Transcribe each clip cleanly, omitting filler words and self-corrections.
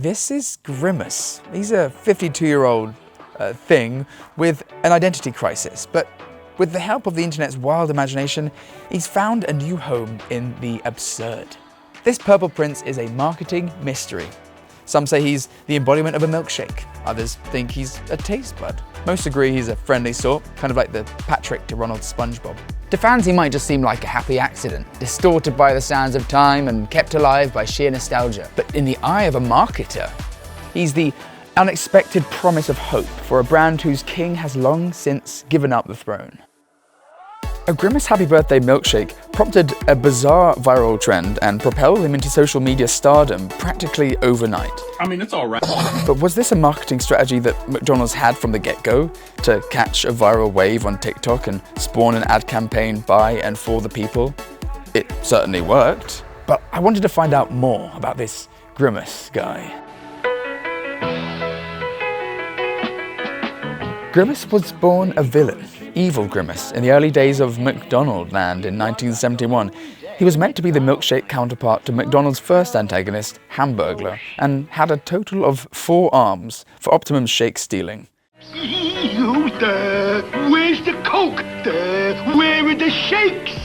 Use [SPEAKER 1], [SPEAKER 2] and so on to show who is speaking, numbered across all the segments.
[SPEAKER 1] This is Grimace. He's a 52-year-old thing with an identity crisis, but with the help of the internet's wild imagination, he's found a new home in the absurd. This purple prince is a marketing mystery. Some say he's the embodiment of a milkshake. Others think he's a taste bud. Most agree he's a friendly sort, kind of like the Patrick to Ronald's SpongeBob.
[SPEAKER 2] To fans, he might just seem like a happy accident, distorted by the sands of time and kept alive by sheer nostalgia.
[SPEAKER 1] But in the eye of a marketer, he's the unexpected promise of hope for a brand whose king has long since given up the throne. A Grimace Happy Birthday milkshake prompted a bizarre viral trend and propelled him into social media stardom practically overnight.
[SPEAKER 3] I mean, it's all right.
[SPEAKER 1] But was this a marketing strategy that McDonald's had from the get-go to catch a viral wave on TikTok and spawn an ad campaign by and for the people? It certainly worked, but I wanted to find out more about this Grimace guy. Grimace was born a villain, evil Grimace, in the early days of McDonald land in 1971. He was meant to be the milkshake counterpart to McDonald's first antagonist, Hamburglar, and had a total of 4 arms for optimum shake stealing.
[SPEAKER 4] Where's the Coke? Where are the shakes?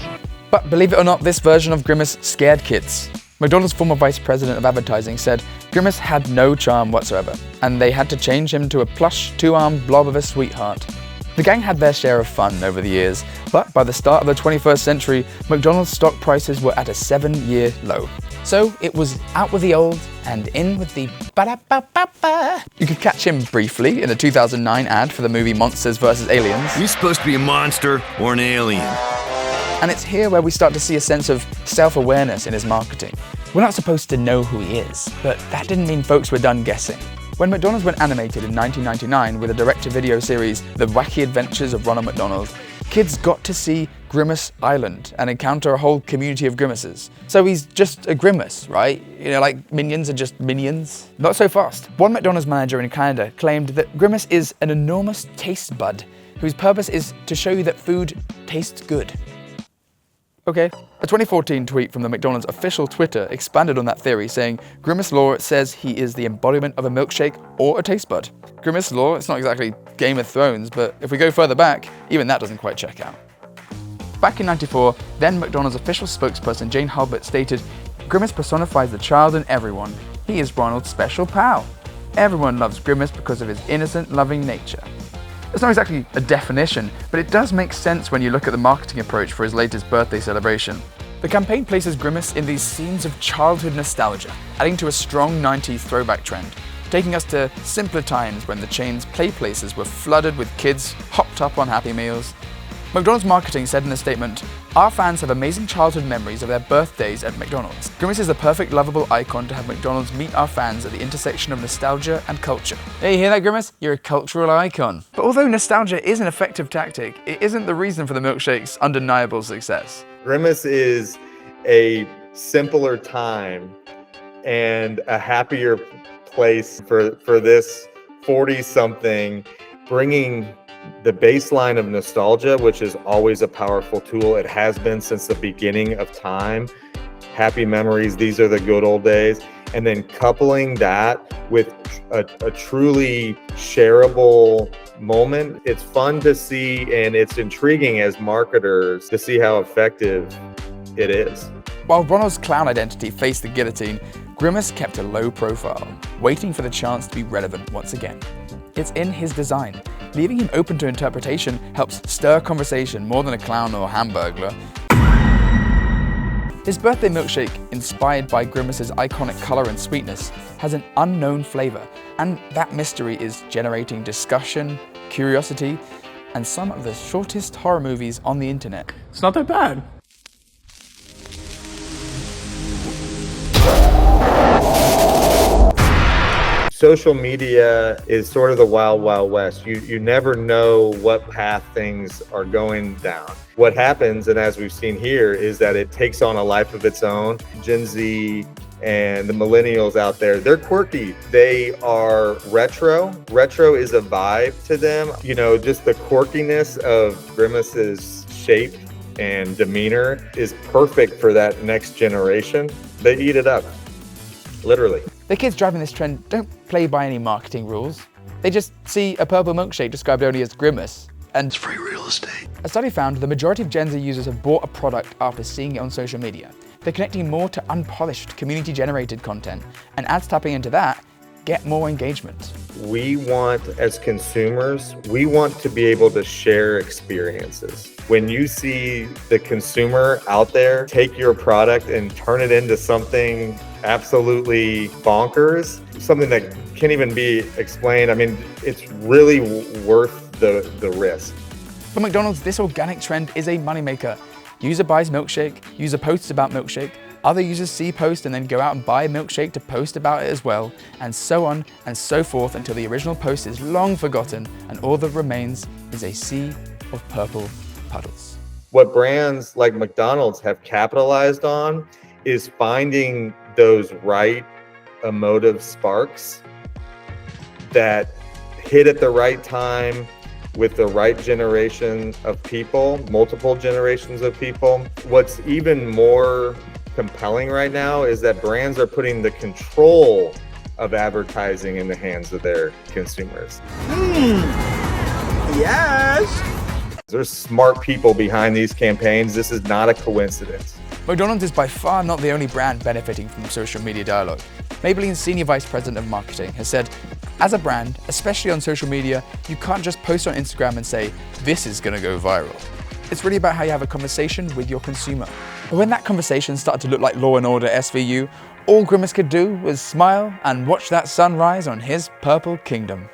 [SPEAKER 1] But believe it or not, this version of Grimace scared kids. McDonald's former vice president of advertising said Grimace had no charm whatsoever, and they had to change him to a plush, 2-armed blob of a sweetheart. The gang had their share of fun over the years, but by the start of the 21st century, McDonald's stock prices were at a 7-year low. So it was out with the old and in with the ba-da-ba-ba-ba. You could catch him briefly in a 2009 ad for the movie Monsters vs. Aliens.
[SPEAKER 5] You supposed to be a monster or an alien?
[SPEAKER 1] And it's here where we start to see a sense of self-awareness in his marketing. We're not supposed to know who he is, but that didn't mean folks were done guessing. When McDonald's went animated in 1999 with a direct-to-video series, The Wacky Adventures of Ronald McDonald, kids got to see Grimace Island and encounter a whole community of Grimaces. So he's just a Grimace, right? You know, like minions are just minions? Not so fast. One McDonald's manager in Canada claimed that Grimace is an enormous taste bud whose purpose is to show you that food tastes good. Okay. A 2014 tweet from the McDonald's official Twitter expanded on that theory, saying, Grimace Law says he is the embodiment of a milkshake or a taste bud. Grimace Law, it's not exactly Game of Thrones, but if we go further back, even that doesn't quite check out. Back in '94, then McDonald's official spokesperson Jane Hulbert stated, Grimace personifies the child in everyone. He is Ronald's special pal. Everyone loves Grimace because of his innocent, loving nature. It's not exactly a definition, but it does make sense when you look at the marketing approach for his latest birthday celebration. The campaign places Grimace in these scenes of childhood nostalgia, adding to a strong 90s throwback trend, taking us to simpler times when the chain's play places were flooded with kids hopped up on Happy Meals. McDonald's marketing said in a statement, our fans have amazing childhood memories of their birthdays at McDonald's. Grimace is the perfect lovable icon to have McDonald's meet our fans at the intersection of nostalgia and culture. Hey, you hear that, Grimace? You're a cultural icon. But although nostalgia is an effective tactic, it isn't the reason for the milkshake's undeniable success.
[SPEAKER 6] Grimace is a simpler time and a happier place for this 40-something, bringing the baseline of nostalgia, which is always a powerful tool. It has been since the beginning of time. Happy memories, these are the good old days. And then coupling that with a truly shareable moment, it's fun to see, and it's intriguing as marketers to see how effective it is.
[SPEAKER 1] While Ronald's clown identity faced the guillotine, Grimace kept a low profile, waiting for the chance to be relevant once again. It's in his design. Leaving him open to interpretation helps stir conversation more than a clown or hamburglar. His birthday milkshake, inspired by Grimace's iconic color and sweetness, has an unknown flavor, and that mystery is generating discussion, curiosity, and some of the shortest horror movies on the internet.
[SPEAKER 3] It's not that bad.
[SPEAKER 6] Social media is sort of the wild, wild west. You never know what path things are going down. What happens, and as we've seen here, is that it takes on a life of its own. Gen Z and the millennials out there, they're quirky. They are retro. Retro is a vibe to them. You know, just the quirkiness of Grimace's shape and demeanor is perfect for that next generation. They eat it up, literally.
[SPEAKER 1] The kids driving this trend don't play by any marketing rules. They just see a purple milkshake described only as Grimace, and
[SPEAKER 4] It's free real estate.
[SPEAKER 1] a study found the majority of Gen Z users have bought a product after seeing it on social media. They're connecting more to unpolished, community-generated content, and ads tapping into that get more engagement.
[SPEAKER 6] We want, as consumers, we want to be able to share experiences. When you see the consumer out there take your product and turn it into something absolutely bonkers, something that can't even be explained, I mean, it's really worth the risk.
[SPEAKER 1] For McDonald's, this organic trend is a moneymaker. User buys milkshake, user posts about milkshake, other users see post and then go out and buy a milkshake to post about it as well, and so on and so forth until the original post is long forgotten and all that remains is a sea of purple puddles.
[SPEAKER 6] What brands like McDonald's have capitalized on is finding those right emotive sparks that hit at the right time with the right generation of people, multiple generations of people. What's even more compelling right now is that brands are putting the control of advertising in the hands of their consumers.
[SPEAKER 4] Yes.
[SPEAKER 6] There's smart people behind these campaigns. This is not a coincidence.
[SPEAKER 1] McDonald's is by far not the only brand benefiting from social media dialogue. Maybelline's Senior Vice President of Marketing has said, as a brand, especially on social media, you can't just post on Instagram and say, this is gonna go viral. It's really about how you have a conversation with your consumer. But when that conversation started to look like Law & Order SVU, all Grimace could do was smile and watch that sunrise on his purple kingdom.